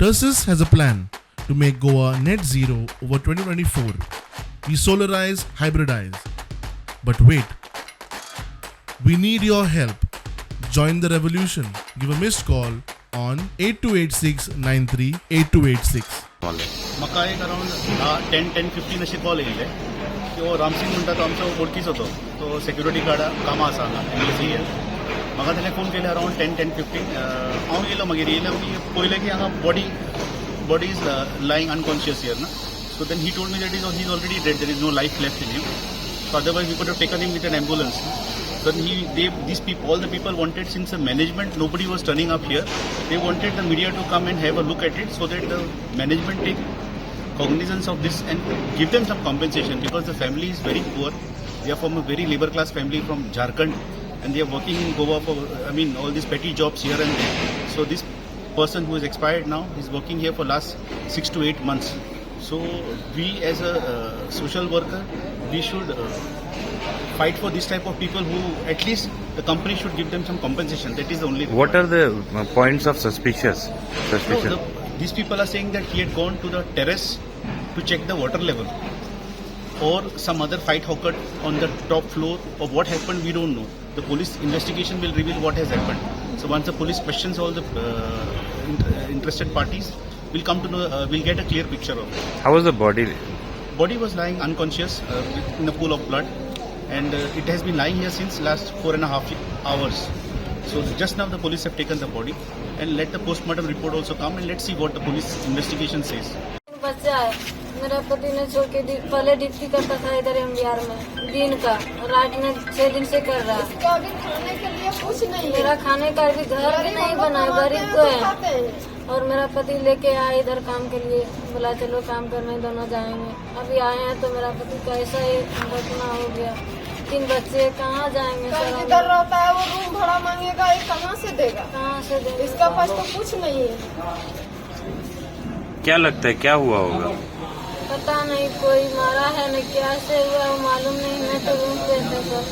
Tersis has a plan to make Goa net zero over 2024. We solarize, hybridize. But wait, we need your help. Join the revolution. Give a missed call on 828693 8286. म्हाका एक around 10:15 अशी call येयले की हो रामसिंग म्हणटा तो आमचो वळखीचो तो सेक्युरिटी गार्डा कामां आसा हांगा एमबसी म्हाका ताणें फोन केले अराउंड 10:15 हांव येयलो मागीर येयलो की पळयलें की हांगा body is lying unconscious here ना so then he told me that he is already dead there is no life left in him so otherwise we could have taken him with an ambulance. Then all the people wanted, since the management, nobody was turning up here. They wanted the media to come and have a look at it so that the management take cognizance of this and give them some compensation because the family is very poor. They are from a very labor class family from Jharkhand and they are working in Goa for, all these petty jobs here and there. So this person who is expired now is working here for last 6 to 8 months. So we as a social worker, we should fight for this type of people who at least the company should give them some compensation. That is the only thing. What are the points of suspicion? No, these people are saying that he had gone to the terrace to check the water level or some other fight occurred on the top floor of what happened we don't know. The police investigation will reveal what has happened. So once the police questions all the interested parties, we'll come to know, we'll get a clear picture of it. How was the body? Body was lying unconscious in a pool of blood. And it has been lying here since last 4.5 hours. So just now the police have taken the body and let the postmortem report also come and let's see what the police investigation says. बच्चा है मेरा पति ने छोड़ के पहले duty करता था इधर एमबीआर में दिन का रात में 6 दिन से कर रहा है. अभी खाने के लिए कुछ नहीं. मेरा खाने का भी घर भी नहीं बना है, गरीब तो है. और मेरा पति लेके आया इधर काम के लिए, बोला चलो काम करने दोनों जाएंगे. अभी आए हैं तो मेरा पति कैसा ही घटना हो गया. 3 बच्चे कहाँ जाएंगे सर? इधर रहता है वो रूम भाड़ा मांगेगा, ये कहाँ से देगा? कहाँ से देंगे? इसका पास तो कुछ नहीं है. क्या लगता है क्या हुआ होगा? पता नहीं, कोई मारा है न क्या से हुआ मालूम नहीं. मैं तो रूम पे था सर.